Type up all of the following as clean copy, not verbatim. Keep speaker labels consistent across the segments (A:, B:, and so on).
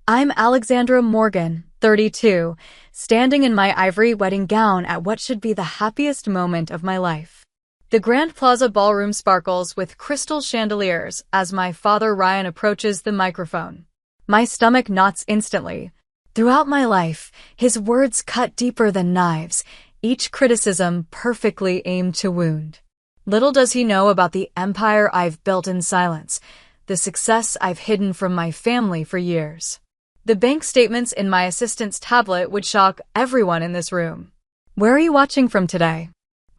A: I'm Alexandra Morgan, 32, standing in my ivory wedding gown at what should be the happiest moment of my life. The Grand Plaza ballroom sparkles with crystal chandeliers as my father Ryan approaches the microphone. My stomach knots instantly. Throughout my life, his words cut deeper than knives, each criticism perfectly aimed to wound. Little does he know about the empire I've built in silence, the success I've hidden from my family for years. The bank statements in my assistant's tablet would shock everyone in this room. Where are you watching from today?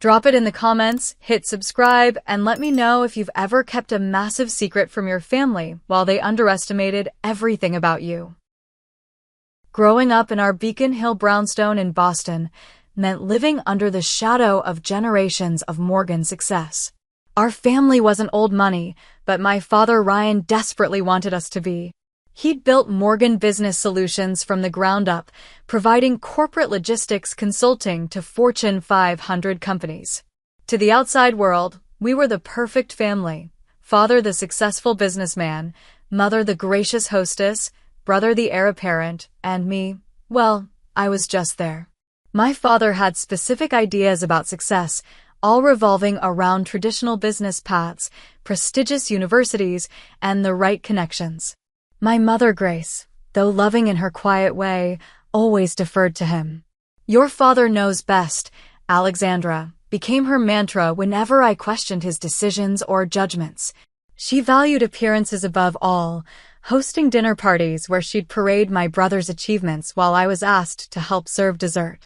A: Drop it in the comments, hit subscribe, and let me know if you've ever kept a massive secret from your family while they underestimated everything about you. Growing up in our Beacon Hill brownstone in Boston meant living under the shadow of generations of Morgan success. Our family wasn't old money, but my father Ryan desperately wanted us to be. He'd built Morgan Business Solutions from the ground up, providing corporate logistics consulting to Fortune 500 companies. To the outside world, we were the perfect family. Father the successful businessman, mother the gracious hostess, brother the heir apparent, and me, well, I was just there. My father had specific ideas about success, all revolving around traditional business paths, prestigious universities, and the right connections. My mother, Grace, though loving in her quiet way, always deferred to him. "Your father knows best," Alexandra, became her mantra whenever I questioned his decisions or judgments. She valued appearances above all, hosting dinner parties where she'd parade my brother's achievements while I was asked to help serve dessert.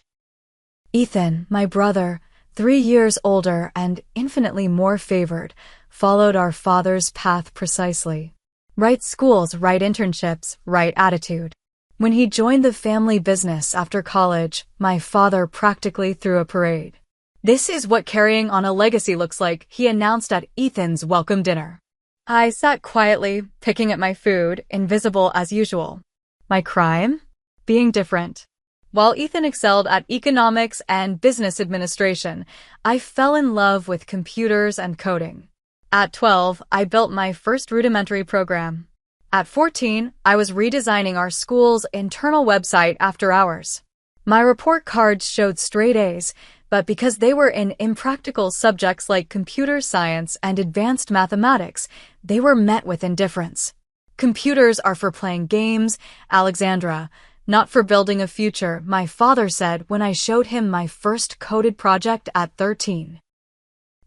A: Ethan, my brother, 3 years older and infinitely more favored, followed our father's path precisely. Right schools, right internships, right attitude. When he joined the family business after college, my father practically threw a parade. "This is what carrying on a legacy looks like," he announced at Ethan's welcome dinner. I sat quietly, picking at my food, invisible as usual. My crime? Being different. While Ethan excelled at economics and business administration, I fell in love with computers and coding. At 12, I built my first rudimentary program. At 14, I was redesigning our school's internal website after hours. My report cards showed straight A's, but because they were in impractical subjects like computer science and advanced mathematics, they were met with indifference. "Computers are for playing games, Alexandra, not for building a future," my father said when I showed him my first coded project at 13.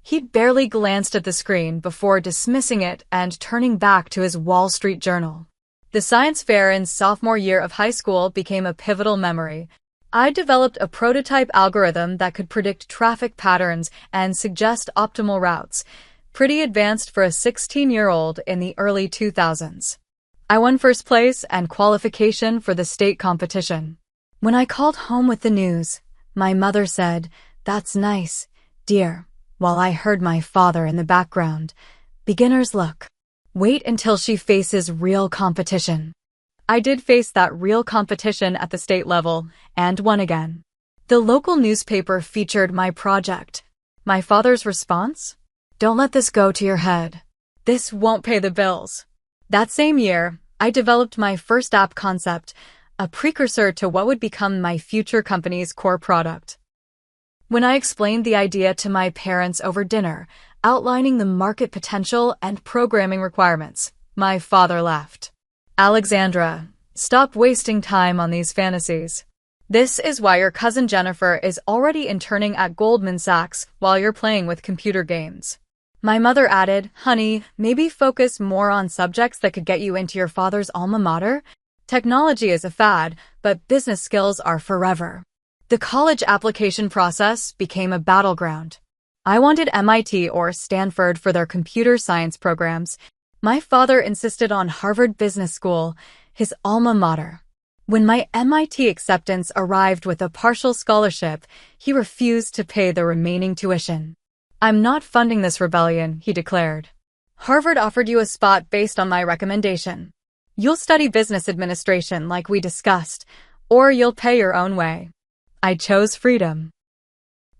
A: He'd barely glanced at the screen before dismissing it and turning back to his Wall Street Journal. The science fair in sophomore year of high school became a pivotal memory. I developed a prototype algorithm that could predict traffic patterns and suggest optimal routes, pretty advanced for a 16-year-old in the early 2000s. I won first place and qualification for the state competition. When I called home with the news, my mother said, "That's nice, dear," while I heard my father in the background, "Beginner's luck. Wait until she faces real competition." I did face that real competition at the state level, and won again. The local newspaper featured my project. My father's response? "Don't let this go to your head. This won't pay the bills." That same year, I developed my first app concept, a precursor to what would become my future company's core product. When I explained the idea to my parents over dinner, outlining the market potential and programming requirements, my father laughed. "Alexandra, stop wasting time on these fantasies. This is why your cousin Jennifer is already interning at Goldman Sachs while you're playing with computer games." My mother added, "Honey, maybe focus more on subjects that could get you into your father's alma mater. Technology is a fad, but business skills are forever." The college application process became a battleground. I wanted MIT or Stanford for their computer science programs. My father insisted on Harvard Business School, his alma mater. When my MIT acceptance arrived with a partial scholarship, he refused to pay the remaining tuition. "I'm not funding this rebellion," he declared. "Harvard offered you a spot based on my recommendation. You'll study business administration like we discussed, or you'll pay your own way." I chose freedom.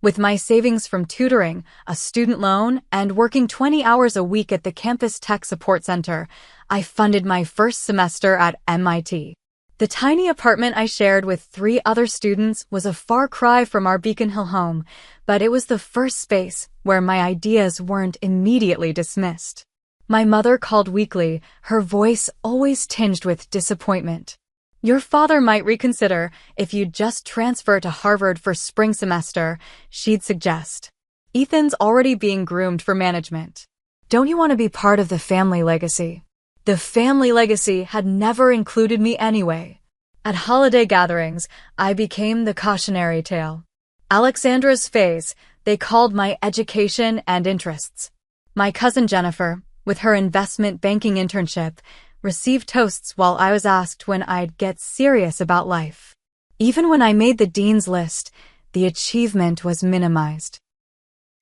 A: With my savings from tutoring, a student loan, and working 20 hours a week at the campus tech support center, I funded my first semester at MIT. The tiny apartment I shared with 3 other students was a far cry from our Beacon Hill home, but it was the first space where my ideas weren't immediately dismissed. My mother called weekly, her voice always tinged with disappointment. "Your father might reconsider if you'd just transfer to Harvard for spring semester," she'd suggest. "Ethan's already being groomed for management. Don't you want to be part of the family legacy?" The family legacy had never included me anyway. At holiday gatherings, I became the cautionary tale. Alexandra's phase, they called my education and interests. My cousin Jennifer, with her investment banking internship, received toasts while I was asked when I'd get serious about life. Even when I made the dean's list, the achievement was minimized.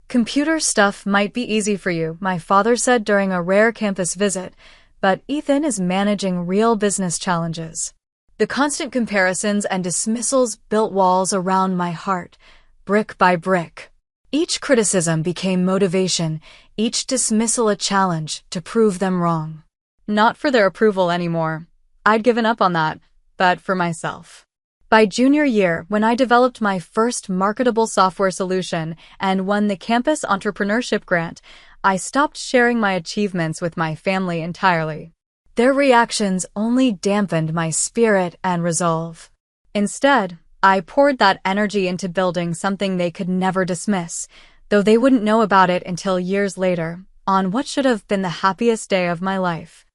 A: "Computer stuff might be easy for you," my father said during a rare campus visit, "but Ethan is managing real business challenges." The constant comparisons and dismissals built walls around my heart, brick by brick. Each criticism became motivation, each dismissal a challenge to prove them wrong. Not for their approval anymore. I'd given up on that, but for myself. By junior year, when I developed my first marketable software solution and won the campus entrepreneurship grant, I stopped sharing my achievements with my family entirely. Their reactions only dampened my spirit and resolve. Instead, I poured that energy into building something they could never dismiss, though they wouldn't know about it until years later, on what should have been the happiest day of my life.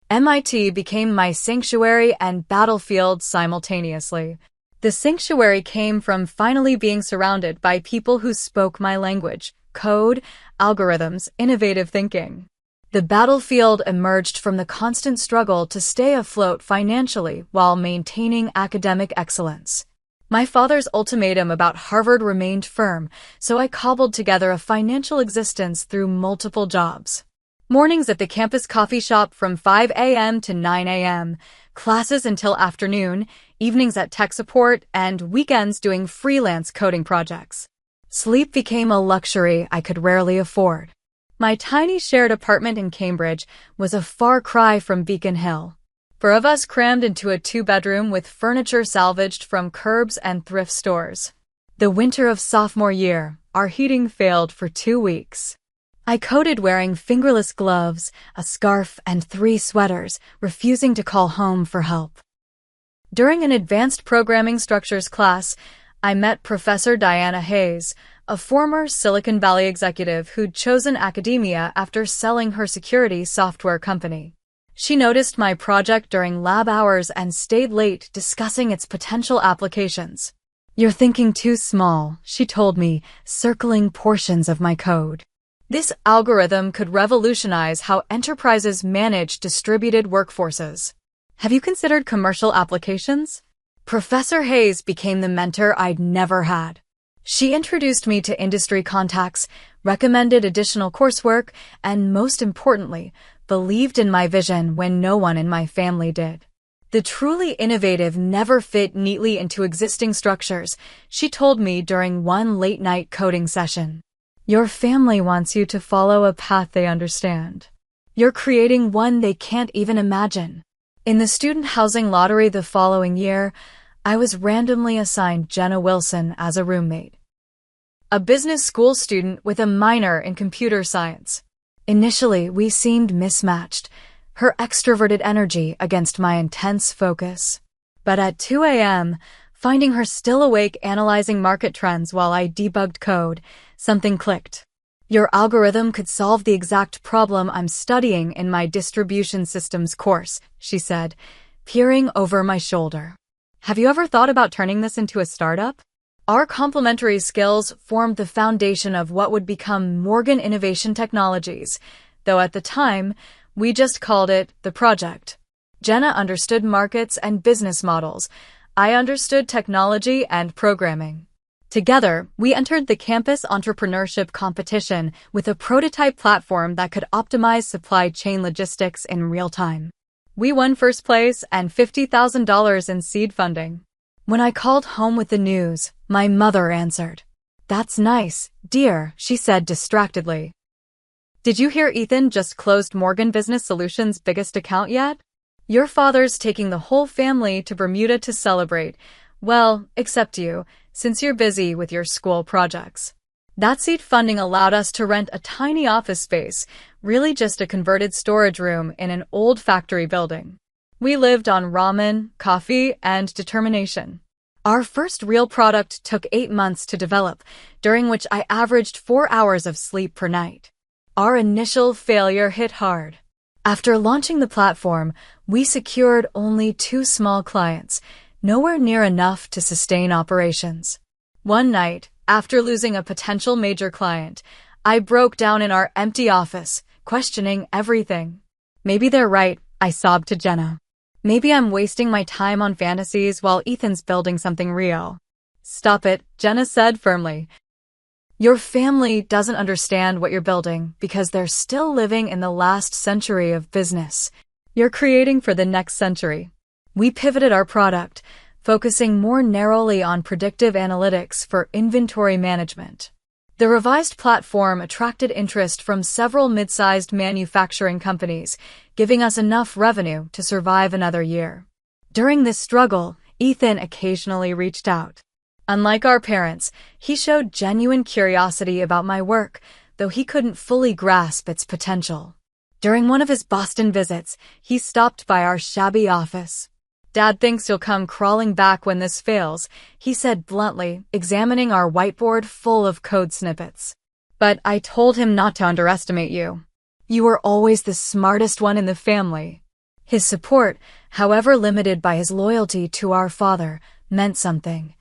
A: MIT became my sanctuary and battlefield simultaneously. The sanctuary came from finally being surrounded by people who spoke my language: code, algorithms, innovative thinking. The battlefield emerged from the constant struggle to stay afloat financially while maintaining academic excellence. My father's ultimatum about Harvard remained firm, so I cobbled together a financial existence through multiple jobs. Mornings at the campus coffee shop from 5 a.m. to 9 a.m., classes until afternoon, evenings at tech support, and weekends doing freelance coding projects. Sleep became a luxury I could rarely afford. My tiny shared apartment in Cambridge was a far cry from Beacon Hill. 4 of us crammed into a 2-bedroom with furniture salvaged from curbs and thrift stores. The winter of sophomore year, our heating failed for 2 weeks. I coded wearing fingerless gloves, a scarf, and 3 sweaters, refusing to call home for help. During an advanced programming structures class, I met Professor Diana Hayes, a former Silicon Valley executive who'd chosen academia after selling her security software company. She noticed my project during lab hours and stayed late discussing its potential applications. "You're thinking too small," she told me, circling portions of my code. This algorithm could revolutionize how enterprises manage distributed workforces. "Have you considered commercial applications?" Professor Hayes became the mentor I'd never had. She introduced me to industry contacts, recommended additional coursework, and most importantly, believed in my vision when no one in my family did. The truly innovative never fit neatly into existing structures, she told me during one late-night coding session. "Your family wants you to follow a path they understand. You're creating one they can't even imagine." In the student housing lottery the following year, I was randomly assigned Jenna Wilson as a roommate, a business school student with a minor in computer science. Initially, we seemed mismatched, her extroverted energy against my intense focus. But at 2 a.m., finding her still awake analyzing market trends while I debugged code, something clicked. "Your algorithm could solve the exact problem I'm studying in my distribution systems course," she said, peering over my shoulder. "Have you ever thought about turning this into a startup?" Our complementary skills formed the foundation of what would become Morgan Innovation Technologies, though at the time, we just called it the project. Jenna understood markets and business models. I understood technology and programming. Together, we entered the campus entrepreneurship competition with a prototype platform that could optimize supply chain logistics in real time. We won first place and $50,000 in seed funding. When I called home with the news, my mother answered. "That's nice, dear," she said distractedly. "Did you hear Ethan just closed Morgan Business Solutions' biggest account yet?" Your father's taking the whole family to Bermuda to celebrate. Well, except you, since you're busy with your school projects. That seed funding allowed us to rent a tiny office space, really just a converted storage room in an old factory building. We lived on ramen, coffee, and determination. Our first real product took 8 months to develop, during which I averaged 4 hours of sleep per night. Our initial failure hit hard. After launching the platform, we secured only 2 small clients, nowhere near enough to sustain operations. One night, after losing a potential major client, I broke down in our empty office, questioning everything. Maybe they're right, I sobbed to Jenna. Maybe I'm wasting my time on fantasies while Ethan's building something real. Stop it, Jenna said firmly. Your family doesn't understand what you're building because they're still living in the last century of business. You're creating for the next century. We pivoted our product, focusing more narrowly on predictive analytics for inventory management. The revised platform attracted interest from several mid-sized manufacturing companies, giving us enough revenue to survive another year. During this struggle, Ethan occasionally reached out. Unlike our parents, he showed genuine curiosity about my work, though he couldn't fully grasp its potential. During one of his Boston visits, he stopped by our shabby office. Dad thinks you'll come crawling back when this fails, he said bluntly, examining our whiteboard full of code snippets. But I told him not to underestimate you. You were always the smartest one in the family. His support, however limited by his loyalty to our father, meant something.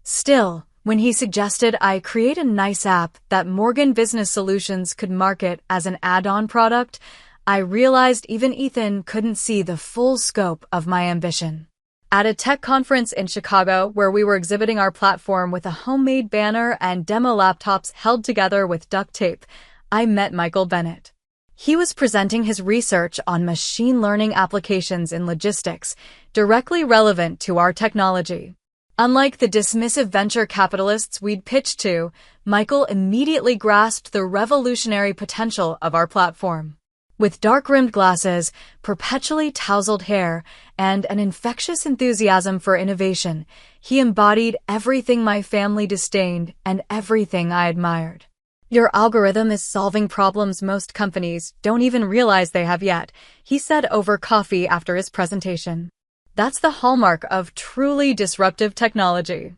A: Still, when he suggested I create a nice app that Morgan Business Solutions could market as an add-on product, I realized even Ethan couldn't see the full scope of my ambition. At a tech conference in Chicago, where we were exhibiting our platform with a homemade banner and demo laptops held together with duct tape, I met Michael Bennett. He was presenting his research on machine learning applications in logistics, directly relevant to our technology. Unlike the dismissive venture capitalists we'd pitched to, Michael immediately grasped the revolutionary potential of our platform. With dark-rimmed glasses, perpetually tousled hair, and an infectious enthusiasm for innovation, he embodied everything my family disdained and everything I admired. Your algorithm is solving problems most companies don't even realize they have yet, he said over coffee after his presentation. That's the hallmark of truly disruptive technology.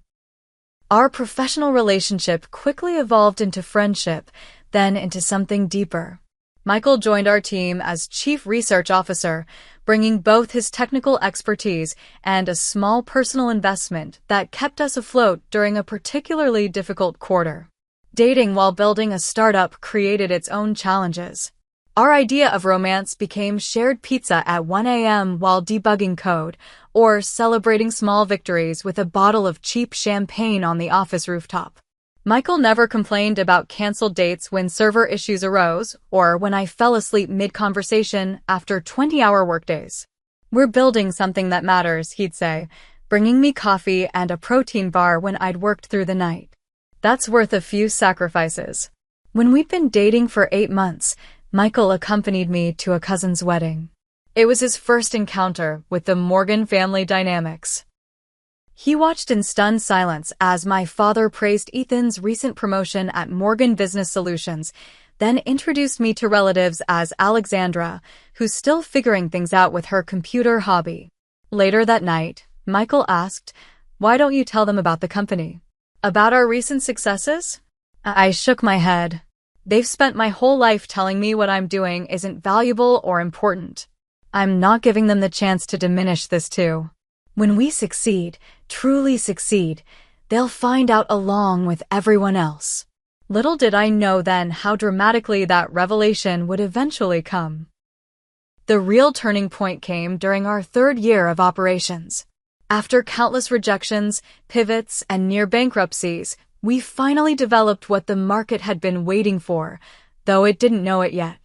A: Our professional relationship quickly evolved into friendship, then into something deeper. Michael joined our team as Chief Research Officer, bringing both his technical expertise and a small personal investment that kept us afloat during a particularly difficult quarter. Dating while building a startup created its own challenges. Our idea of romance became shared pizza at 1 a.m. while debugging code, or celebrating small victories with a bottle of cheap champagne on the office rooftop. Michael never complained about canceled dates when server issues arose, or when I fell asleep mid-conversation after 20-hour workdays. We're building something that matters, he'd say, bringing me coffee and a protein bar when I'd worked through the night. That's worth a few sacrifices. When we'd been dating for 8 months, Michael accompanied me to a cousin's wedding. It was his first encounter with the Morgan family dynamics. He watched in stunned silence as my father praised Ethan's recent promotion at Morgan Business Solutions, then introduced me to relatives as Alexandra, who's still figuring things out with her computer hobby. Later that night, Michael asked, "Why don't you tell them about the company? About our recent successes?" I shook my head. They've spent my whole life telling me what I'm doing isn't valuable or important. I'm not giving them the chance to diminish this too. When we succeed, truly succeed, they'll find out along with everyone else. Little did I know then how dramatically that revelation would eventually come. The real turning point came during our 3rd year of operations. After countless rejections, pivots, and near bankruptcies, we finally developed what the market had been waiting for, though it didn't know it yet.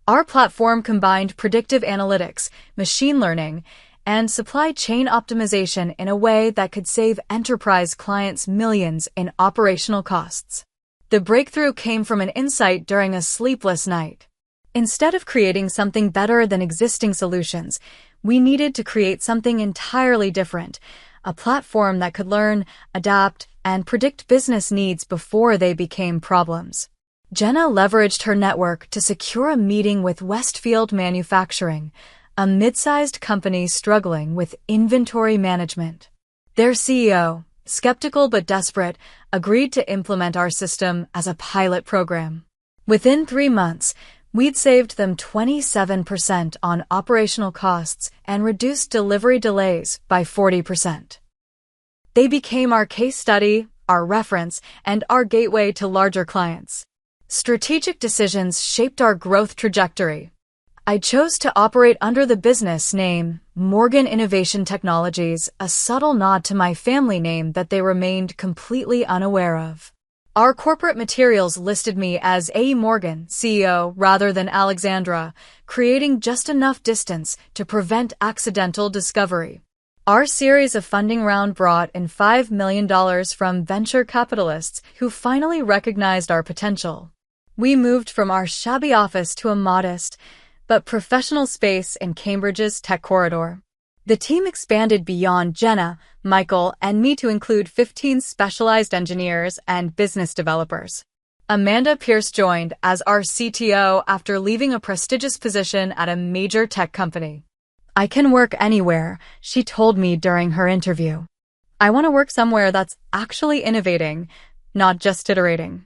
A: Our platform combined predictive analytics, machine learning, and supply chain optimization in a way that could save enterprise clients millions in operational costs. The breakthrough came from an insight during a sleepless night. Instead of creating something better than existing solutions, We needed to create something entirely different, a platform that could learn, adapt, and predict business needs before they became problems. Jenna leveraged her network to secure a meeting with Westfield Manufacturing, a mid-sized company struggling with inventory management. Their CEO, skeptical but desperate, agreed to implement our system as a pilot program. Within 3 months, we'd saved them 27% on operational costs and reduced delivery delays by 40%. They became our case study, our reference, and our gateway to larger clients. Strategic decisions shaped our growth trajectory. I chose to operate under the business name Morgan Innovation Technologies, a subtle nod to my family name that they remained completely unaware of. Our corporate materials listed me as A. Morgan, CEO, rather than Alexandra, creating just enough distance to prevent accidental discovery. Our series of funding round brought in $5 million from venture capitalists who finally recognized our potential. We moved from our shabby office to a modest but professional space in Cambridge's tech corridor. The team expanded beyond Jenna, Michael, and me to include 15 specialized engineers and business developers. Amanda Pierce joined as our CTO after leaving a prestigious position at a major tech company. "I can work anywhere," she told me during her interview. "I want to work somewhere that's actually innovating, not just iterating."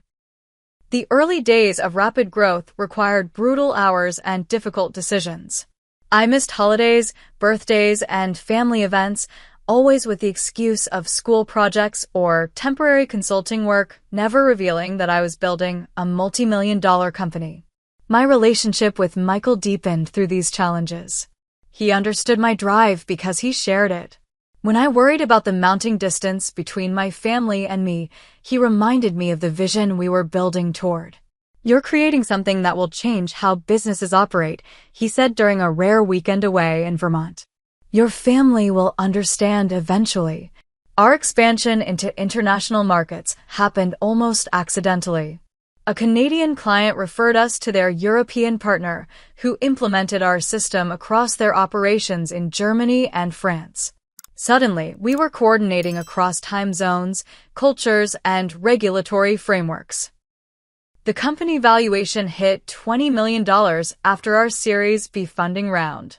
A: The early days of rapid growth required brutal hours and difficult decisions. I missed holidays, birthdays, and family events, always with the excuse of school projects or temporary consulting work, never revealing that I was building a multi-million-dollar company. My relationship with Michael deepened through these challenges. He understood my drive because he shared it. When I worried about the mounting distance between my family and me, he reminded me of the vision we were building toward. "You're creating something that will change how businesses operate," he said during a rare weekend away in Vermont. "Your family will understand eventually." Our expansion into international markets happened almost accidentally. A Canadian client referred us to their European partner, who implemented our system across their operations in Germany and France. Suddenly, we were coordinating across time zones, cultures, and regulatory frameworks. The company valuation hit $20 million after our Series B funding round.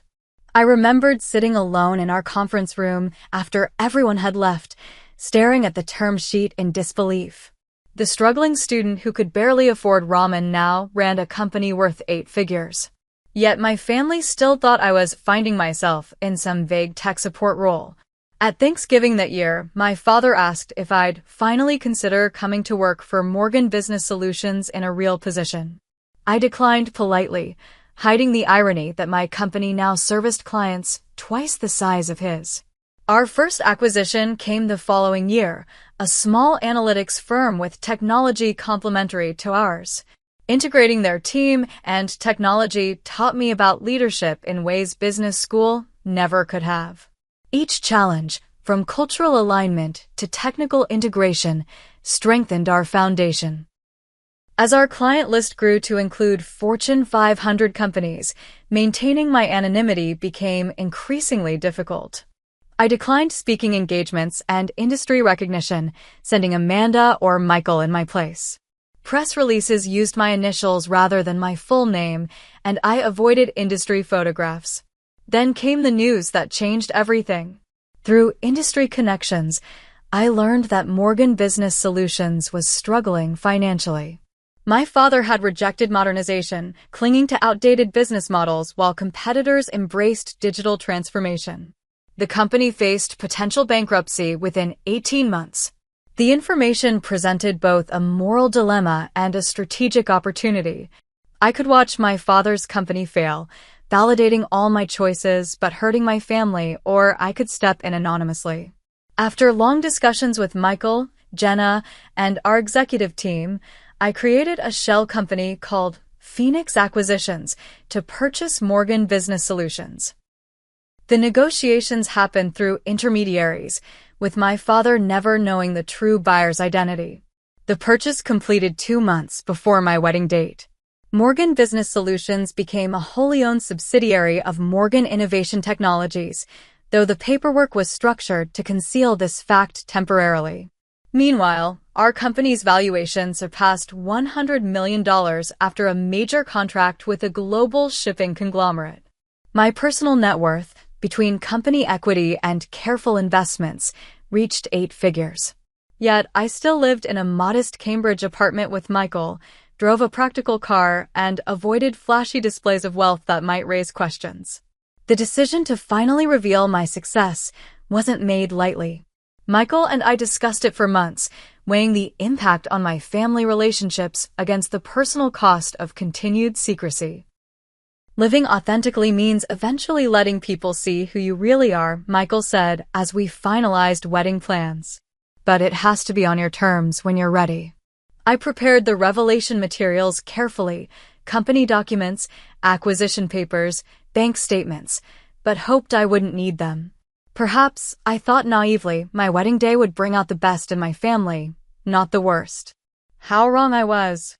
A: I remembered sitting alone in our conference room after everyone had left, staring at the term sheet in disbelief. The struggling student who could barely afford ramen now ran a company worth 8 figures. Yet my family still thought I was finding myself in some vague tech support role. At Thanksgiving that year, my father asked if I'd finally consider coming to work for Morgan Business Solutions in a real position. I declined politely, hiding the irony that my company now serviced clients twice the size of his. Our first acquisition came the following year, a small analytics firm with technology complementary to ours. Integrating their team and technology taught me about leadership in ways business school never could have. Each challenge, from cultural alignment to technical integration, strengthened our foundation. As our client list grew to include Fortune 500 companies, maintaining my anonymity became increasingly difficult. I declined speaking engagements and industry recognition, sending Amanda or Michael in my place. Press releases used my initials rather than my full name, and I avoided industry photographs. Then came the news that changed everything. Through industry connections, I learned that Morgan Business Solutions was struggling financially. My father had rejected modernization, clinging to outdated business models while competitors embraced digital transformation. The company faced potential bankruptcy within 18 months. The information presented both a moral dilemma and a strategic opportunity. I could watch my father's company fail, validating all my choices but hurting my family, or I could step in anonymously. After long discussions with Michael, Jenna, and our executive team, I created a shell company called Phoenix Acquisitions to purchase Morgan Business Solutions. The negotiations happened through intermediaries, with my father never knowing the true buyer's identity. The purchase completed 2 months before my wedding date. Morgan Business Solutions became a wholly owned subsidiary of Morgan Innovation Technologies, though the paperwork was structured to conceal this fact temporarily. Meanwhile, our company's valuation surpassed $100 million after a major contract with a global shipping conglomerate. My personal net worth, between company equity and careful investments, reached 8 figures. Yet I still lived in a modest Cambridge apartment with Michael, drove a practical car, and avoided flashy displays of wealth that might raise questions. The decision to finally reveal my success wasn't made lightly. Michael and I discussed it for months, weighing the impact on my family relationships against the personal cost of continued secrecy. Living authentically means eventually letting people see who you really are, Michael said as we finalized wedding plans. But it has to be on your terms when you're ready. I prepared the revelation materials carefully, company documents, acquisition papers, bank statements, but hoped I wouldn't need them. Perhaps, I thought naively, my wedding day would bring out the best in my family, not the worst. How wrong I was.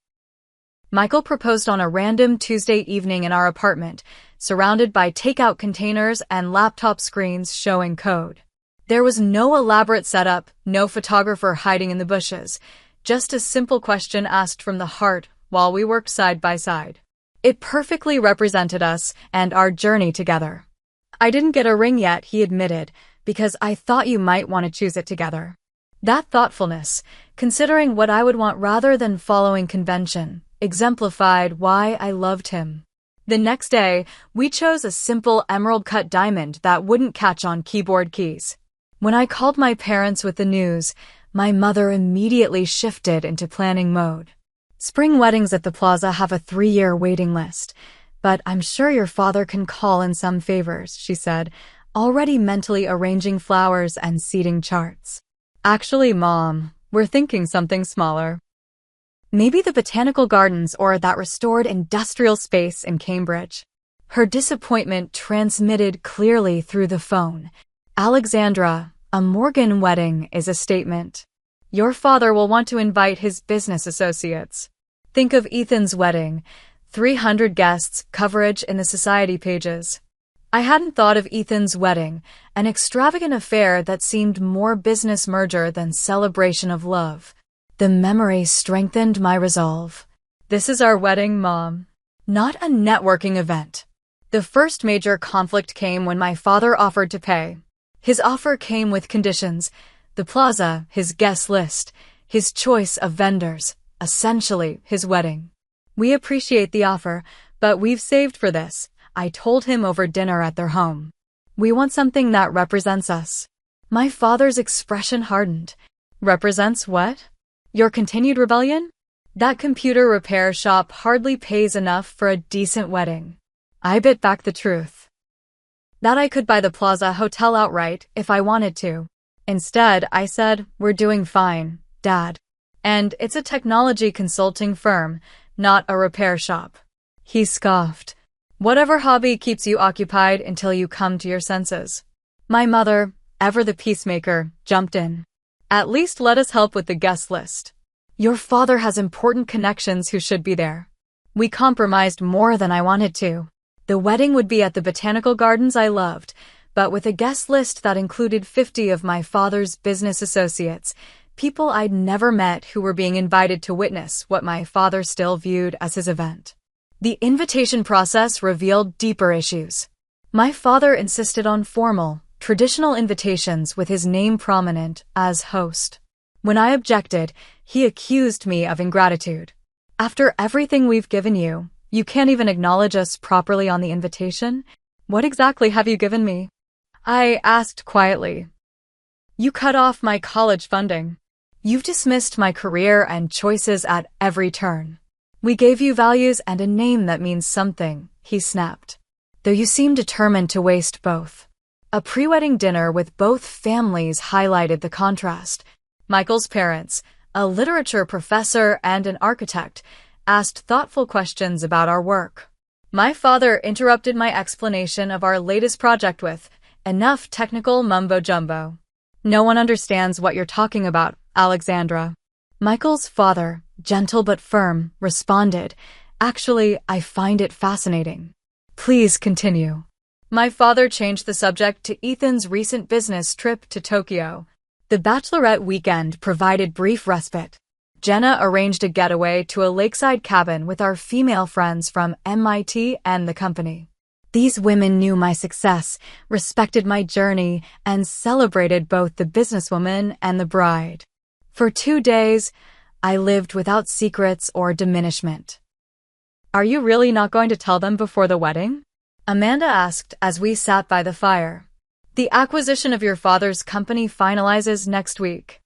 A: Michael proposed on a random Tuesday evening in our apartment, surrounded by takeout containers and laptop screens showing code. There was no elaborate setup, no photographer hiding in the bushes, just a simple question asked from the heart while we worked side by side. It perfectly represented us and our journey together. I didn't get a ring yet, he admitted, because I thought you might want to choose it together. That thoughtfulness, considering what I would want rather than following convention, exemplified why I loved him. The next day, we chose a simple emerald-cut diamond that wouldn't catch on keyboard keys. When I called my parents with the news, my mother immediately shifted into planning mode. Spring weddings at the plaza have a 3-year waiting list, but I'm sure your father can call in some favors, she said, already mentally arranging flowers and seating charts. Actually, Mom, we're thinking something smaller. Maybe the botanical gardens or that restored industrial space in Cambridge. Her disappointment transmitted clearly through the phone. Alexandra, a Morgan wedding is a statement. Your father will want to invite his business associates. Think of Ethan's wedding. 300 guests, coverage in the society pages. I hadn't thought of Ethan's wedding, an extravagant affair that seemed more business merger than celebration of love. The memory strengthened my resolve. This is our wedding, Mom. Not a networking event. The first major conflict came when my father offered to pay. His offer came with conditions. The plaza, his guest list, his choice of vendors, essentially his wedding. We appreciate the offer, but we've saved for this, I told him over dinner at their home. We want something that represents us. My father's expression hardened. Represents what? Your continued rebellion? That computer repair shop hardly pays enough for a decent wedding. I bit back the truth. That I could buy the Plaza Hotel outright if I wanted to. Instead, I said, we're doing fine, Dad. And it's a technology consulting firm, not a repair shop. He scoffed. Whatever hobby keeps you occupied until you come to your senses. My mother, ever the peacemaker, jumped in. At least let us help with the guest list. Your father has important connections who should be there. We compromised more than I wanted to. The wedding would be at the botanical gardens I loved, but with a guest list that included 50 of my father's business associates, people I'd never met who were being invited to witness what my father still viewed as his event. The invitation process revealed deeper issues. My father insisted on formal, traditional invitations with his name prominent as host. When I objected, he accused me of ingratitude. After everything we've given you, you can't even acknowledge us properly on the invitation? What exactly have you given me? I asked quietly. You cut off my college funding. You've dismissed my career and choices at every turn. We gave you values and a name that means something, he snapped. Though you seem determined to waste both. A pre-wedding dinner with both families highlighted the contrast. Michael's parents, a literature professor and an architect, asked thoughtful questions about our work. My father interrupted my explanation of our latest project with enough technical mumbo-jumbo. No one understands what you're talking about, Alexandra. Michael's father, gentle but firm, responded, Actually, I find it fascinating. Please continue. My father changed the subject to Ethan's recent business trip to Tokyo. The bachelorette weekend provided brief respite. Jenna arranged a getaway to a lakeside cabin with our female friends from MIT and the company. These women knew my success, respected my journey, and celebrated both the businesswoman and the bride. For 2 days, I lived without secrets or diminishment. Are you really not going to tell them before the wedding? Amanda asked as we sat by the fire. The acquisition of your father's company finalizes next week.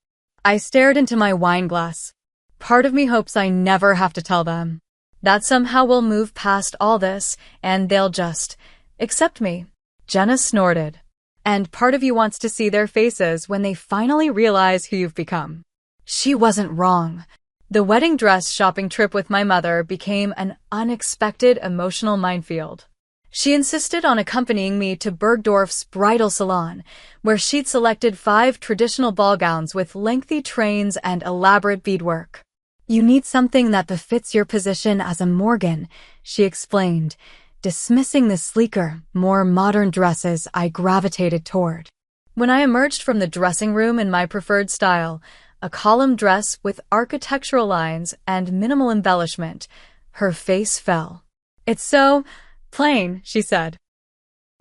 A: I stared into my wine glass. Part of me hopes I never have to tell them. That somehow we'll move past all this, and they'll just accept me. Jenna snorted. And part of you wants to see their faces when they finally realize who you've become. She wasn't wrong. The wedding dress shopping trip with my mother became an unexpected emotional minefield. She insisted on accompanying me to Bergdorf's bridal salon, where she'd selected 5 traditional ball gowns with lengthy trains and elaborate beadwork. You need something that befits your position as a Morgan, she explained, dismissing the sleeker, more modern dresses I gravitated toward. When I emerged from the dressing room in my preferred style, a column dress with architectural lines and minimal embellishment, her face fell. It's so plain, she said.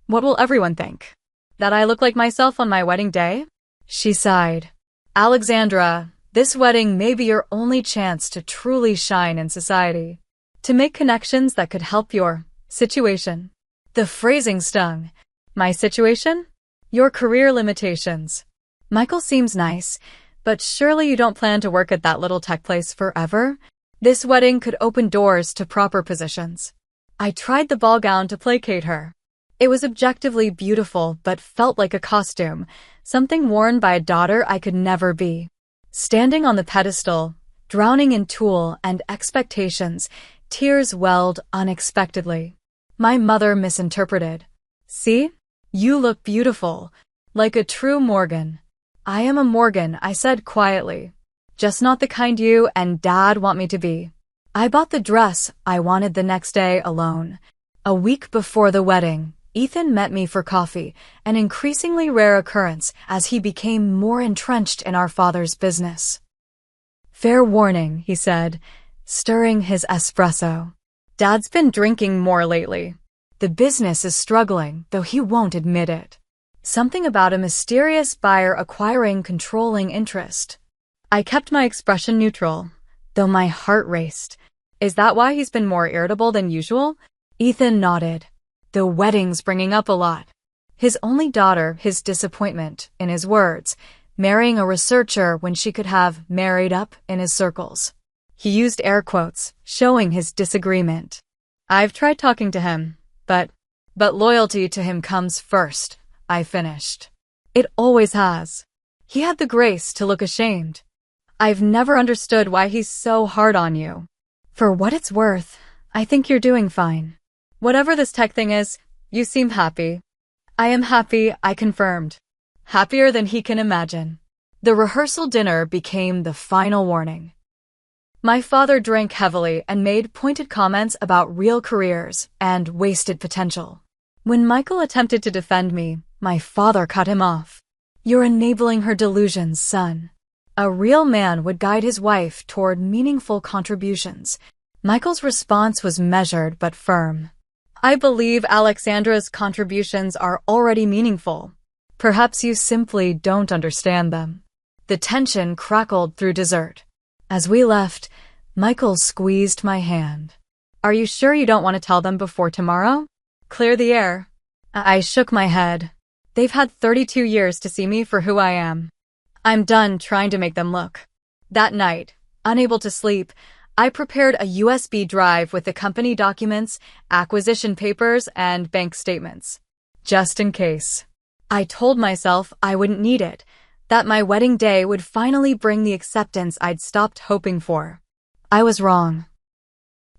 A: What will everyone think? That I look like myself on my wedding day? She sighed. Alexandra, this wedding may be your only chance to truly shine in society, to make connections that could help your situation. The phrasing stung. My situation? Your career limitations. Michael seems nice, but surely you don't plan to work at that little tech place forever? This wedding could open doors to proper positions. I tried the ball gown to placate her. It was objectively beautiful, but felt like a costume, something worn by a daughter I could never be. Standing on the pedestal, drowning in tulle and expectations, tears welled unexpectedly. My mother misinterpreted. See? You look beautiful, like a true Morgan. I am a Morgan, I said quietly. Just not the kind you and Dad want me to be. I bought the dress I wanted the next day alone. A week before the wedding, Ethan met me for coffee, an increasingly rare occurrence as he became more entrenched in our father's business. Fair warning, he said, stirring his espresso. Dad's been drinking more lately. The business is struggling, though he won't admit it. Something about a mysterious buyer acquiring controlling interest. I kept my expression neutral, though my heart raced. Is that why he's been more irritable than usual? Ethan nodded. The wedding's bringing up a lot. His only daughter, his disappointment, in his words, marrying a researcher when she could have married up in his circles. He used air quotes, showing his disagreement. I've tried talking to him, but loyalty to him comes first, I finished. It always has. He had the grace to look ashamed. I've never understood why he's so hard on you. For what it's worth, I think you're doing fine. Whatever this tech thing is, you seem happy. I am happy, I confirmed. Happier than he can imagine. The rehearsal dinner became the final warning. My father drank heavily and made pointed comments about real careers and wasted potential. When Michael attempted to defend me, my father cut him off. You're enabling her delusions, son. A real man would guide his wife toward meaningful contributions. Michael's response was measured but firm. I believe Alexandra's contributions are already meaningful. Perhaps you simply don't understand them. The tension crackled through dessert. As we left, Michael squeezed my hand. Are you sure you don't want to tell them before tomorrow? Clear the air. I shook my head. They've had 32 years to see me for who I am. I'm done trying to make them look. That night, unable to sleep, I prepared a USB drive with the company documents, acquisition papers, and bank statements. Just in case. I told myself I wouldn't need it, that my wedding day would finally bring the acceptance I'd stopped hoping for. I was wrong.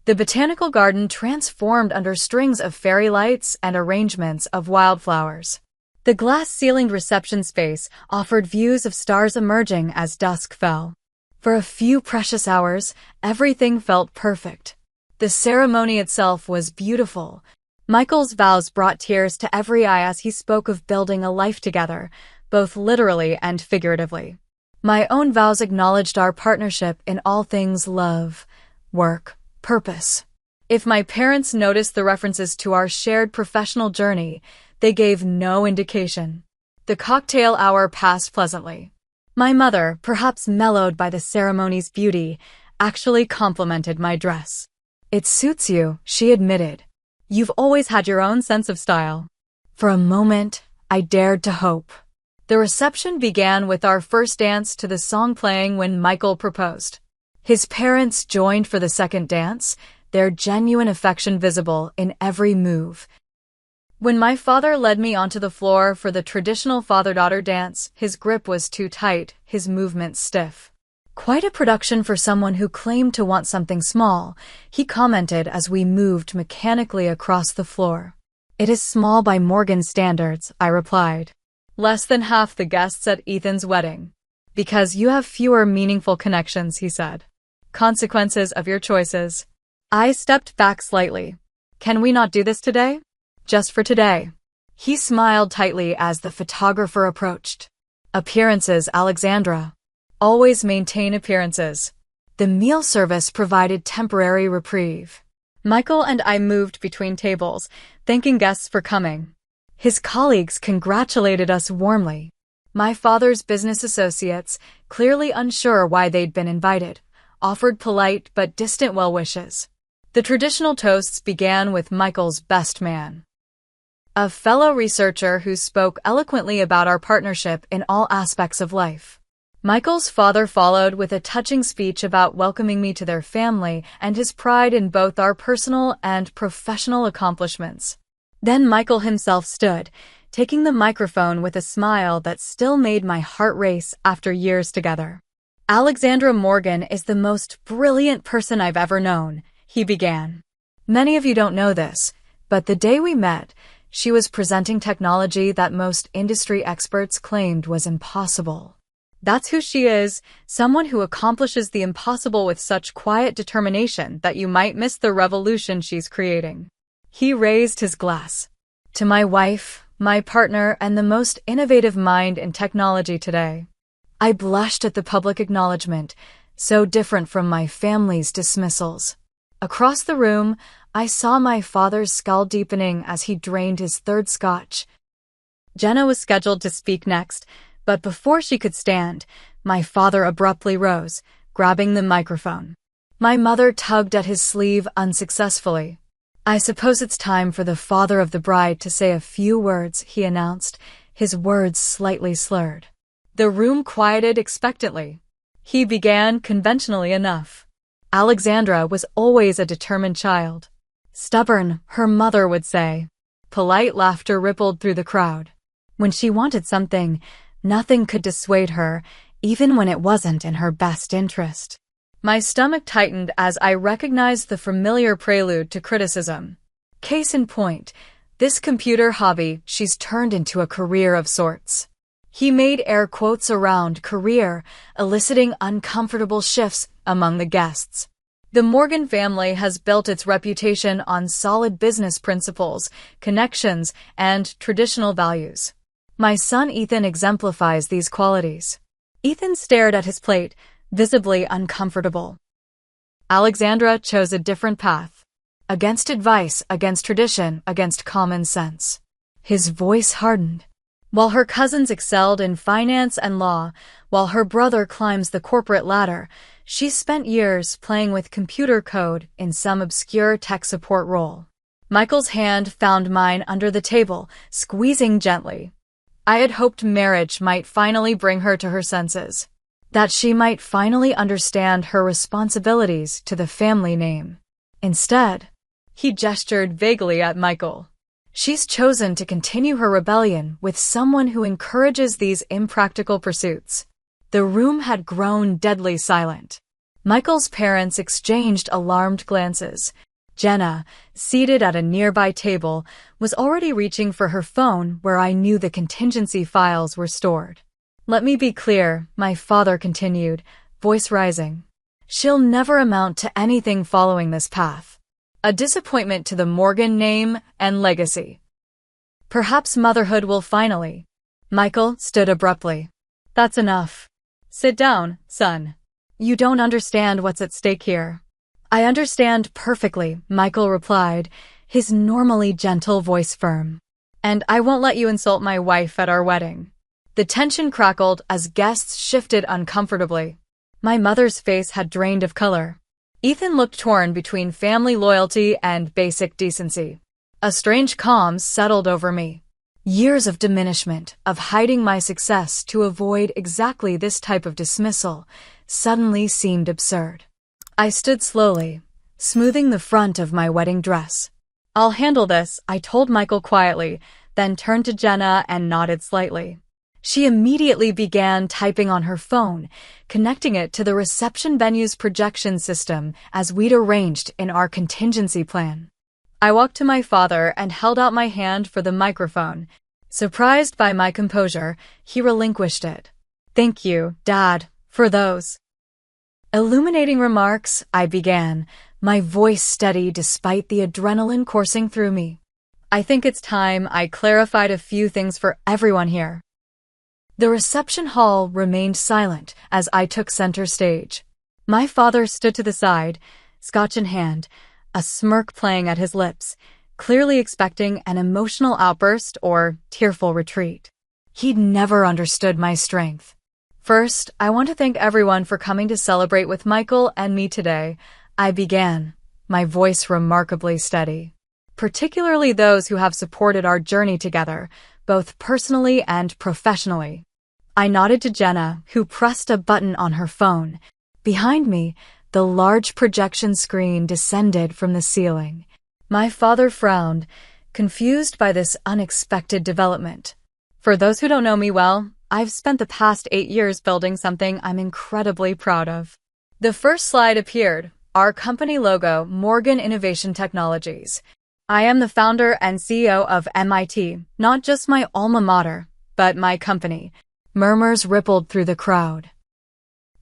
A: The botanical garden transformed under strings of fairy lights and arrangements of wildflowers. The glass-ceilinged reception space offered views of stars emerging as dusk fell. For a few precious hours, everything felt perfect. The ceremony itself was beautiful. Michael's vows brought tears to every eye as he spoke of building a life together, both literally and figuratively. My own vows acknowledged our partnership in all things love, work, purpose. If my parents noticed the references to our shared professional journey, they gave no indication. The cocktail hour passed pleasantly. My mother, perhaps mellowed by the ceremony's beauty, actually complimented my dress. "It suits you," she admitted. "You've always had your own sense of style." For a moment, I dared to hope. The reception began with our first dance to the song playing when Michael proposed. His parents joined for the second dance, their genuine affection visible in every move. When my father led me onto the floor for the traditional father-daughter dance, his grip was too tight, his movements stiff. "Quite a production for someone who claimed to want something small," he commented as we moved mechanically across the floor. "It is small by Morgan standards," I replied. "Less than half the guests at Ethan's wedding." "Because you have fewer meaningful connections," he said. "Consequences of your choices." I stepped back slightly. "Can we not do this today? Just for today." He smiled tightly as the photographer approached. "Appearances, Alexandra. Always maintain appearances." The meal service provided temporary reprieve. Michael and I moved between tables, thanking guests for coming. His colleagues congratulated us warmly. My father's business associates, clearly unsure why they'd been invited, offered polite but distant well wishes. The traditional toasts began with Michael's best man, a fellow researcher who spoke eloquently about our partnership in all aspects of life. Michael's father followed with a touching speech about welcoming me to their family and his pride in both our personal and professional accomplishments. Then Michael himself stood, taking the microphone with a smile that still made my heart race after years together. "Alexandra Morgan is the most brilliant person I've ever known," he began. "Many of you don't know this, but the day we met, she was presenting technology that most industry experts claimed was impossible. That's who she is, someone who accomplishes the impossible with such quiet determination that you might miss the revolution she's creating." He raised his glass. "To my wife, my partner, and the most innovative mind in technology today." I blushed at the public acknowledgement, so different from my family's dismissals. Across the room, I saw my father's skull deepening as he drained his third scotch. Jenna was scheduled to speak next, but before she could stand, my father abruptly rose, grabbing the microphone. My mother tugged at his sleeve unsuccessfully. "I suppose it's time for the father of the bride to say a few words," he announced, his words slightly slurred. The room quieted expectantly. He began conventionally enough. "Alexandra was always a determined child. Stubborn, her mother would say." Polite laughter rippled through the crowd. "When she wanted something, nothing could dissuade her, even when it wasn't in her best interest." My stomach tightened as I recognized the familiar prelude to criticism. Case in point, this computer hobby she's turned into a career of sorts. He made air quotes around career, eliciting uncomfortable shifts among the guests. The Morgan family has built its reputation on solid business principles, connections, and traditional values. My son Ethan exemplifies these qualities. Ethan stared at his plate, visibly uncomfortable. Alexandra chose a different path. Against advice, against tradition, against common sense. His voice hardened. While her cousins excelled in finance and law, while her brother climbs the corporate ladder, she spent years playing with computer code in some obscure tech support role. Michael's hand found mine under the table, squeezing gently. I had hoped marriage might finally bring her to her senses, that she might finally understand her responsibilities to the family name. Instead, he gestured vaguely at Michael. She's chosen to continue her rebellion with someone who encourages these impractical pursuits. The room had grown deadly silent. Michael's parents exchanged alarmed glances. Jenna, seated at a nearby table, was already reaching for her phone where I knew the contingency files were stored. "Let me be clear," my father continued, voice rising. "She'll never amount to anything following this path. A disappointment to the Morgan name and legacy. Perhaps motherhood will finally. Michael stood abruptly. That's enough. Sit down, son. You don't understand what's at stake here. I understand perfectly, Michael replied, his normally gentle voice firm. And I won't let you insult my wife at our wedding. The tension crackled as guests shifted uncomfortably. My mother's face had drained of color. Ethan looked torn between family loyalty and basic decency. A strange calm settled over me. Years of diminishment, of hiding my success to avoid exactly this type of dismissal, suddenly seemed absurd. I stood slowly, smoothing the front of my wedding dress. I'll handle this, I told Michael quietly, then turned to Jenna and nodded slightly. She immediately began typing on her phone, connecting it to the reception venue's projection system as we'd arranged in our contingency plan. I walked to my father and held out my hand for the microphone. Surprised by my composure, he relinquished it. Thank you, Dad, for those illuminating remarks, I began, my voice steady despite the adrenaline coursing through me. I think it's time I clarified a few things for everyone here. The reception hall remained silent as I took center stage. My father stood to the side, scotch in hand, a smirk playing at his lips, clearly expecting an emotional outburst or tearful retreat. He'd never understood my strength. First, I want to thank everyone for coming to celebrate with Michael and me today, I began, my voice remarkably steady. Particularly those who have supported our journey together, both personally and professionally. I nodded to Jenna, who pressed a button on her phone. Behind me, the large projection screen descended from the ceiling. My father frowned, confused by this unexpected development. For those who don't know me well, I've spent the past 8 years building something I'm incredibly proud of. The first slide appeared, our company logo, Morgan Innovation Technologies. I am the founder and CEO of MIT, not just my alma mater, but my company. Murmurs rippled through the crowd.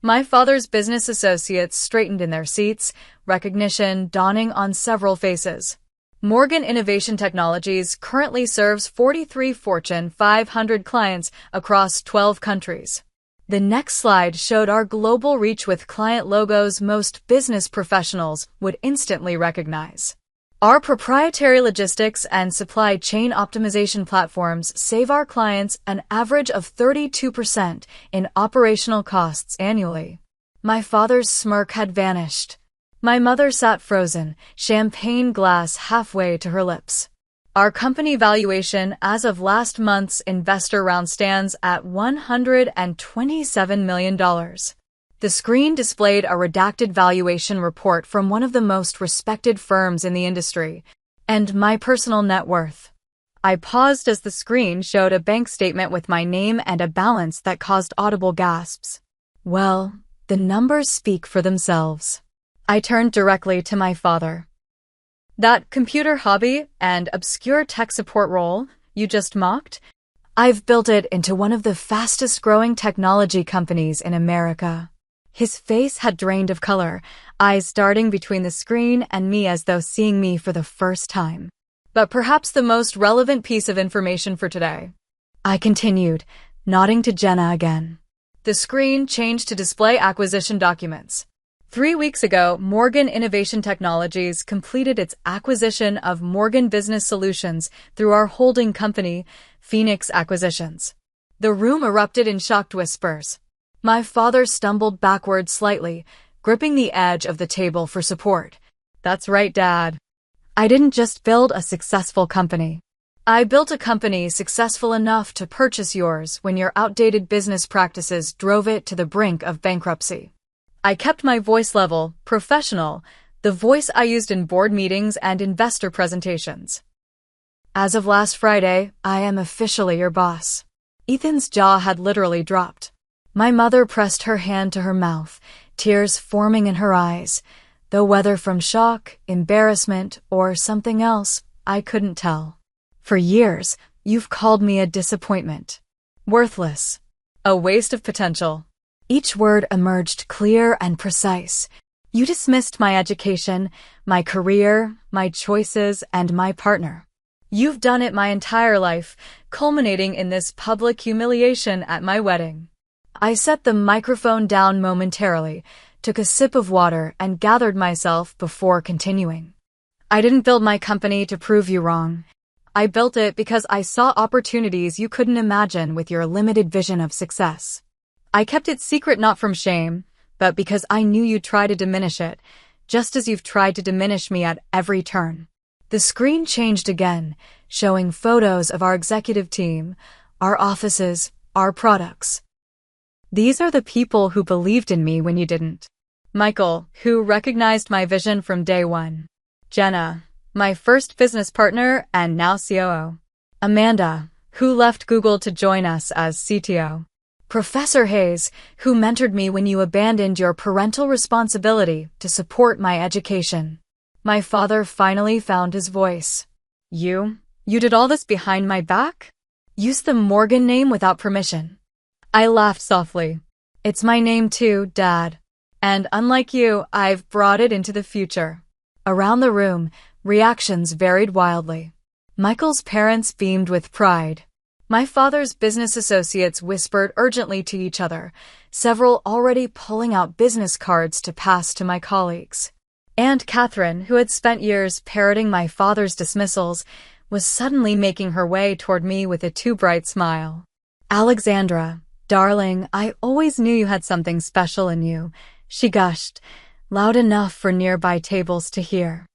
A: My father's business associates straightened in their seats, recognition dawning on several faces. Morgan Innovation Technologies currently serves 43 Fortune 500 clients across 12 countries. The next slide showed our global reach with client logos most business professionals would instantly recognize. Our proprietary logistics and supply chain optimization platforms save our clients an average of 32% in operational costs annually. My father's smirk had vanished. My mother sat frozen, champagne glass halfway to her lips. Our company valuation as of last month's investor round stands at $127 million. The screen displayed a redacted valuation report from one of the most respected firms in the industry, and my personal net worth. I paused as the screen showed a bank statement with my name and a balance that caused audible gasps. Well, the numbers speak for themselves. I turned directly to my father. That computer hobby and obscure tech support role you just mocked? I've built it into one of the fastest-growing technology companies in America. His face had drained of color, eyes darting between the screen and me as though seeing me for the first time. But perhaps the most relevant piece of information for today. I continued, nodding to Jenna again. The screen changed to display acquisition documents. 3 weeks ago, Morgan Innovation Technologies completed its acquisition of Morgan Business Solutions through our holding company, Phoenix Acquisitions. The room erupted in shocked whispers. My father stumbled backward slightly, gripping the edge of the table for support. That's right, Dad. I didn't just build a successful company. I built a company successful enough to purchase yours when your outdated business practices drove it to the brink of bankruptcy. I kept my voice level, professional, the voice I used in board meetings and investor presentations. As of last Friday, I am officially your boss. Ethan's jaw had literally dropped. My mother pressed her hand to her mouth, tears forming in her eyes, though whether from shock, embarrassment, or something else, I couldn't tell. For years, you've called me a disappointment. Worthless. A waste of potential. Each word emerged clear and precise. You dismissed my education, my career, my choices, and my partner. You've done it my entire life, culminating in this public humiliation at my wedding. I set the microphone down momentarily, took a sip of water, and gathered myself before continuing. I didn't build my company to prove you wrong. I built it because I saw opportunities you couldn't imagine with your limited vision of success. I kept it secret not from shame, but because I knew you'd try to diminish it, just as you've tried to diminish me at every turn. The screen changed again, showing photos of our executive team, our offices, our products. These are the people who believed in me when you didn't. Michael, who recognized my vision from day one. Jenna, my first business partner and now COO. Amanda, who left Google to join us as CTO. Professor Hayes, who mentored me when you abandoned your parental responsibility to support my education. My father finally found his voice. You did all this behind my back? Used the Morgan name without permission. I laughed softly. It's my name too, Dad. And unlike you, I've brought it into the future. Around the room, reactions varied wildly. Michael's parents beamed with pride. My father's business associates whispered urgently to each other, several already pulling out business cards to pass to my colleagues. Aunt Catherine, who had spent years parroting my father's dismissals, was suddenly making her way toward me with a too bright smile. Alexandra, darling, I always knew you had something special in you, she gushed, loud enough for nearby tables to hear.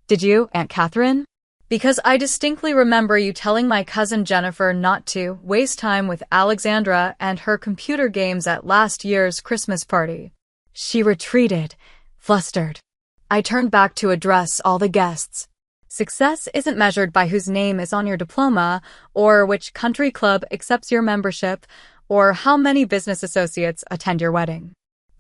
A: Did you, Aunt Catherine? Because I distinctly remember you telling my cousin Jennifer not to waste time with Alexandra and her computer games at last year's Christmas party. She retreated, flustered. I turned back to address all the guests. Success isn't measured by whose name is on your diploma, or which country club accepts your membership, or how many business associates attend your wedding.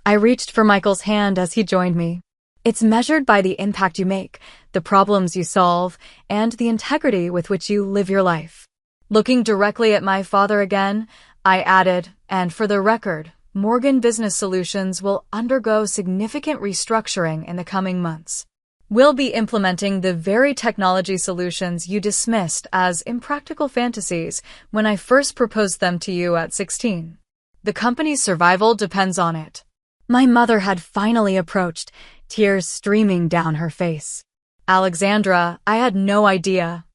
A: I reached for Michael's hand as he joined me. It's measured by the impact you make, the problems you solve, and the integrity with which you live your life. Looking directly at my father again, I added, and for the record, Morgan Business Solutions will undergo significant restructuring in the coming months. We'll be implementing the very technology solutions you dismissed as impractical fantasies when I first proposed them to you at 16. The company's survival depends on it. My mother had finally approached, tears streaming down her face. Alexandra, I had no idea.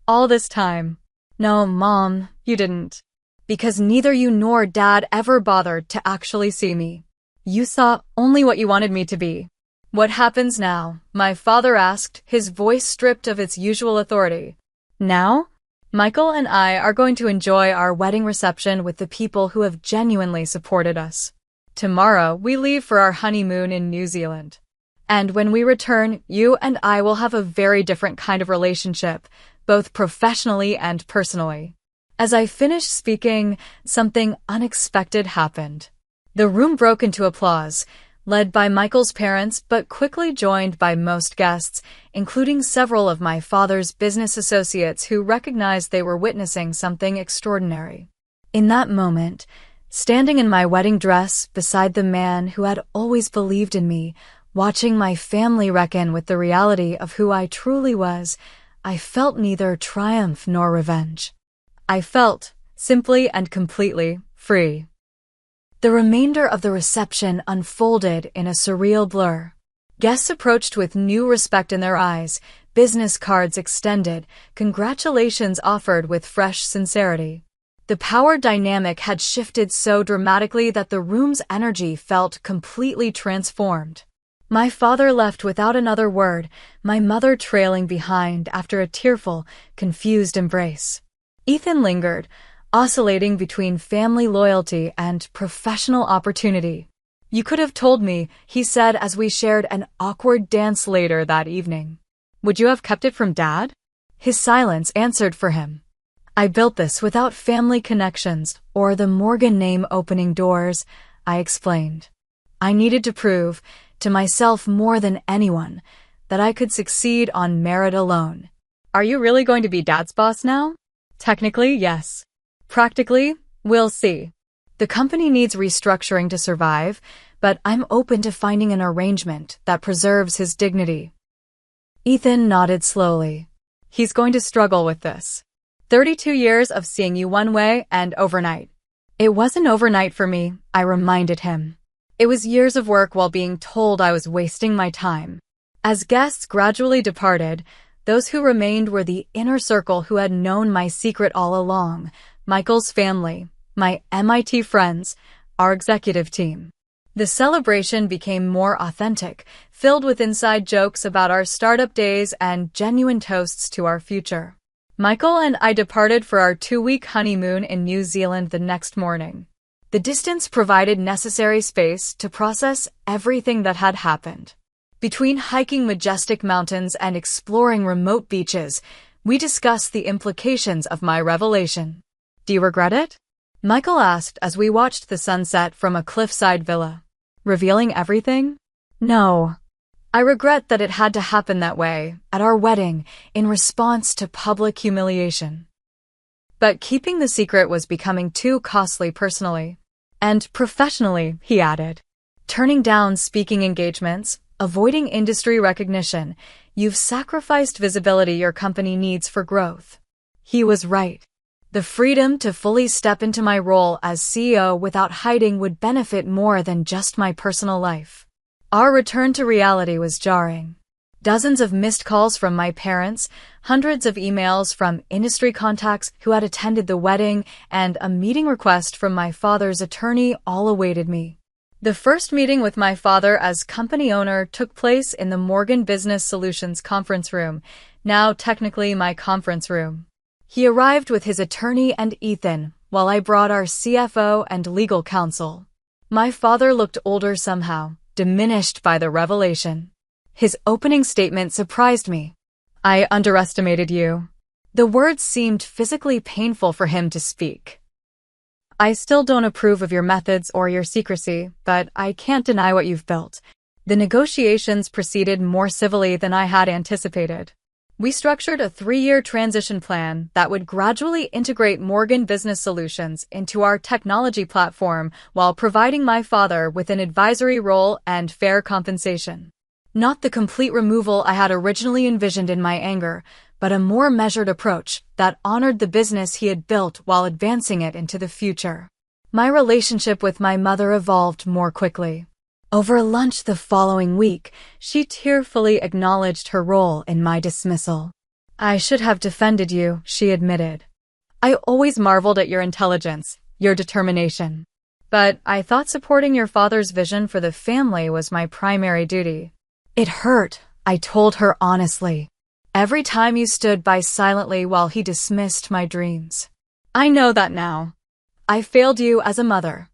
A: All this time. No, Mom, you didn't. Because neither you nor Dad ever bothered to actually see me. You saw only what you wanted me to be. What happens now? My father asked, his voice stripped of its usual authority. Now? Michael and I are going to enjoy our wedding reception with the people who have genuinely supported us. Tomorrow, we leave for our honeymoon in New Zealand. And when we return, you and I will have a very different kind of relationship, both professionally and personally. As I finished speaking, something unexpected happened. The room broke into applause, led by Michael's parents but quickly joined by most guests, including several of my father's business associates who recognized they were witnessing something extraordinary. In that moment, standing in my wedding dress beside the man who had always believed in me, watching my family reckon with the reality of who I truly was, I felt neither triumph nor revenge. I felt, simply and completely, free. The remainder of the reception unfolded in a surreal blur. Guests approached with new respect in their eyes, business cards extended, congratulations offered with fresh sincerity. The power dynamic had shifted so dramatically that the room's energy felt completely transformed. My father left without another word, my mother trailing behind after a tearful, confused embrace. Ethan lingered, oscillating between family loyalty and professional opportunity. You could have told me, he said as we shared an awkward dance later that evening. Would you have kept it from Dad? His silence answered for him. I built this without family connections or the Morgan name opening doors, I explained. I needed to prove, to myself more than anyone, that I could succeed on merit alone. Are you really going to be Dad's boss now? Technically, yes. Practically, we'll see. The company needs restructuring to survive, but I'm open to finding an arrangement that preserves his dignity." Ethan nodded slowly. "He's going to struggle with this. 32 years of seeing you one way and overnight." "It wasn't overnight for me," I reminded him. "It was years of work while being told I was wasting my time." As guests gradually departed, those who remained were the inner circle who had known my secret all along: Michael's family, my MIT friends, our executive team. The celebration became more authentic, filled with inside jokes about our startup days and genuine toasts to our future. Michael and I departed for our 2-week honeymoon in New Zealand the next morning. The distance provided necessary space to process everything that had happened. Between hiking majestic mountains and exploring remote beaches, we discussed the implications of my revelation. "Do you regret it?" Michael asked as we watched the sunset from a cliffside villa. "Revealing everything? No. I regret that it had to happen that way, at our wedding, in response to public humiliation. But keeping the secret was becoming too costly personally. And professionally," he added. "Turning down speaking engagements, avoiding industry recognition, you've sacrificed visibility your company needs for growth." He was right. The freedom to fully step into my role as CEO without hiding would benefit more than just my personal life. Our return to reality was jarring. Dozens of missed calls from my parents, hundreds of emails from industry contacts who had attended the wedding, and a meeting request from my father's attorney all awaited me. The first meeting with my father as company owner took place in the Morgan Business Solutions conference room, now technically my conference room. He arrived with his attorney and Ethan, while I brought our CFO and legal counsel. My father looked older somehow, diminished by the revelation. His opening statement surprised me. "I underestimated you." The words seemed physically painful for him to speak. "I still don't approve of your methods or your secrecy, but I can't deny what you've built." The negotiations proceeded more civilly than I had anticipated. We structured a 3-year transition plan that would gradually integrate Morgan Business Solutions into our technology platform while providing my father with an advisory role and fair compensation. Not the complete removal I had originally envisioned in my anger, but a more measured approach that honored the business he had built while advancing it into the future. My relationship with my mother evolved more quickly. Over lunch the following week, she tearfully acknowledged her role in my dismissal. "I should have defended you," she admitted. "I always marveled at your intelligence, your determination. But I thought supporting your father's vision for the family was my primary duty." "It hurt," I told her honestly. "Every time you stood by silently while he dismissed my dreams." "I know that now. I failed you as a mother."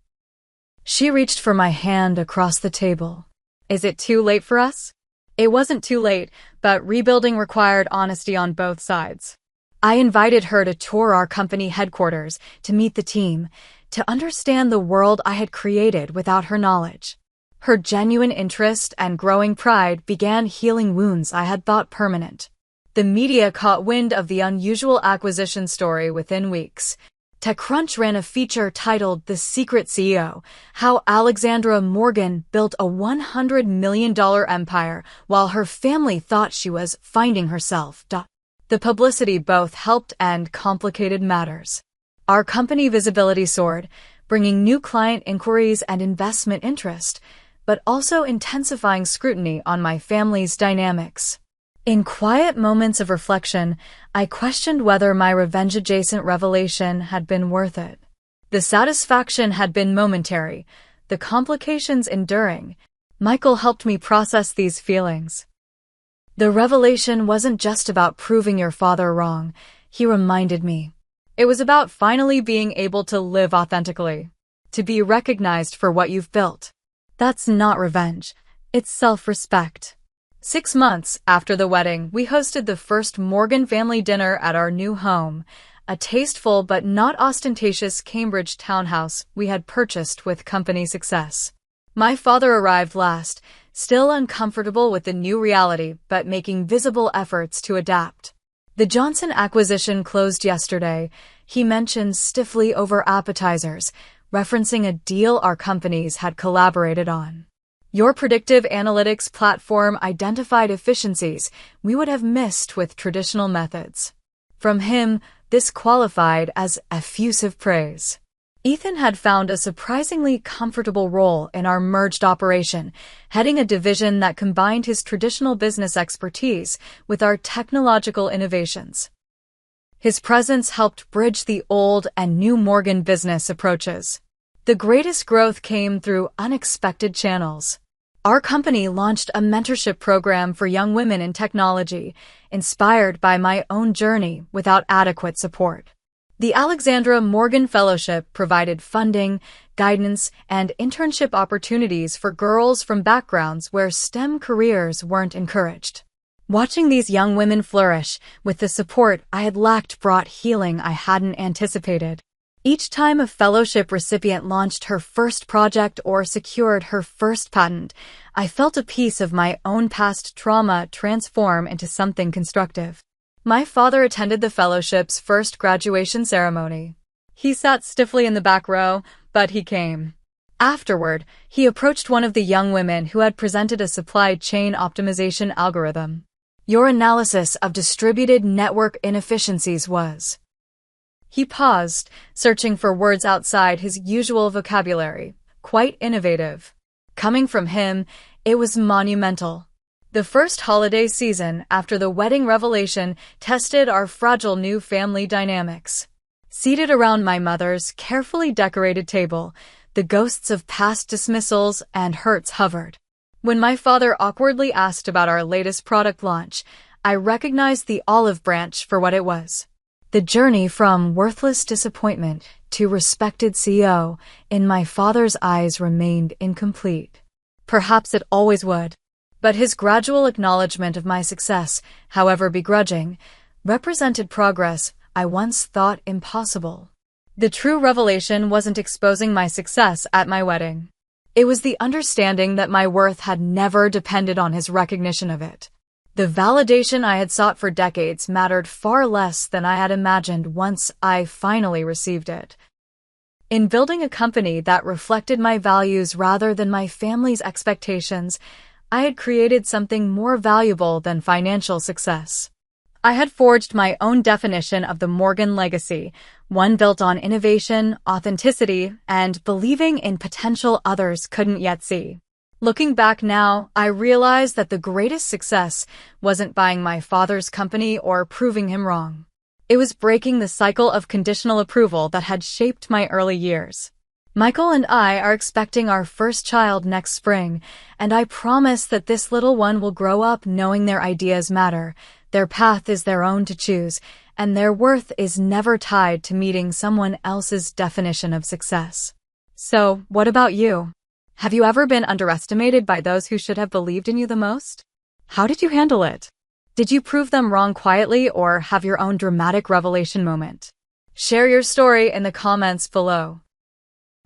A: She reached for my hand across the table. "Is it too late for us?" It wasn't too late, but rebuilding required honesty on both sides. I invited her to tour our company headquarters, to meet the team, to understand the world I had created without her knowledge. Her genuine interest and growing pride began healing wounds I had thought permanent. The media caught wind of the unusual acquisition story within weeks. TechCrunch ran a feature titled The Secret CEO, how Alexandra Morgan built a $100 million empire while her family thought she was finding herself. The publicity both helped and complicated matters. Our company visibility soared, bringing new client inquiries and investment interest, but also intensifying scrutiny on my family's dynamics. In quiet moments of reflection, I questioned whether my revenge-adjacent revelation had been worth it. The satisfaction had been momentary, the complications enduring. Michael helped me process these feelings. "The revelation wasn't just about proving your father wrong," he reminded me. "It was about finally being able to live authentically, to be recognized for what you've built. That's not revenge, it's self-respect." 6 months after the wedding, we hosted the first Morgan family dinner at our new home, a tasteful but not ostentatious Cambridge townhouse we had purchased with company success. My father arrived last, still uncomfortable with the new reality but making visible efforts to adapt. "The Johnson acquisition closed yesterday," he mentioned stiffly over appetizers, referencing a deal our companies had collaborated on. Your predictive analytics platform identified efficiencies we would have missed with traditional methods. From him, this qualified as effusive praise. Ethan had found a surprisingly comfortable role in our merged operation, heading a division that combined his traditional business expertise with our technological innovations. His presence helped bridge the old and new Morgan business approaches. The greatest growth came through unexpected channels. Our company launched a mentorship program for young women in technology, inspired by my own journey without adequate support. The Alexandra Morgan Fellowship provided funding, guidance, and internship opportunities for girls from backgrounds where STEM careers weren't encouraged. Watching these young women flourish with the support I had lacked brought healing I hadn't anticipated. Each time a fellowship recipient launched her first project or secured her first patent, I felt a piece of my own past trauma transform into something constructive. My father attended the fellowship's first graduation ceremony. He sat stiffly in the back row, but he came. Afterward, he approached one of the young women who had presented a supply chain optimization algorithm. Your analysis of distributed network inefficiencies was. He paused, searching for words outside his usual vocabulary, quite innovative. Coming from him, it was monumental. The first holiday season after the wedding revelation tested our fragile new family dynamics. Seated around my mother's carefully decorated table, the ghosts of past dismissals and hurts hovered. When my father awkwardly asked about our latest product launch, I recognized the olive branch for what it was. The journey from worthless disappointment to respected CEO in my father's eyes remained incomplete. Perhaps it always would. But his gradual acknowledgement of my success, however begrudging, represented progress I once thought impossible. The true revelation wasn't exposing my success at my wedding. It was the understanding that my worth had never depended on his recognition of it. The validation I had sought for decades mattered far less than I had imagined once I finally received it. In building a company that reflected my values rather than my family's expectations, I had created something more valuable than financial success. I had forged my own definition of the Morgan legacy, one built on innovation, authenticity, and believing in potential others couldn't yet see. Looking back now, I realize that the greatest success wasn't buying my father's company or proving him wrong. It was breaking the cycle of conditional approval that had shaped my early years. Michael and I are expecting our first child next spring, and I promise that this little one will grow up knowing their ideas matter, their path is their own to choose, and their worth is never tied to meeting someone else's definition of success. So, what about you? Have you ever been underestimated by those who should have believed in you the most? How did you handle it? Did you prove them wrong quietly or have your own dramatic revelation moment? Share your story in the comments below.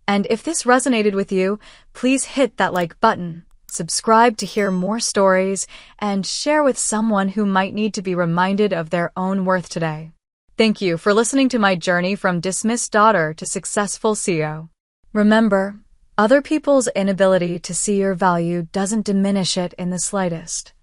A: And if this resonated with you, please hit that like button, subscribe to hear more stories, and share with someone who might need to be reminded of their own worth today. Thank you for listening to my journey from dismissed daughter to successful CEO. Remember, other people's inability to see your value doesn't diminish it in the slightest.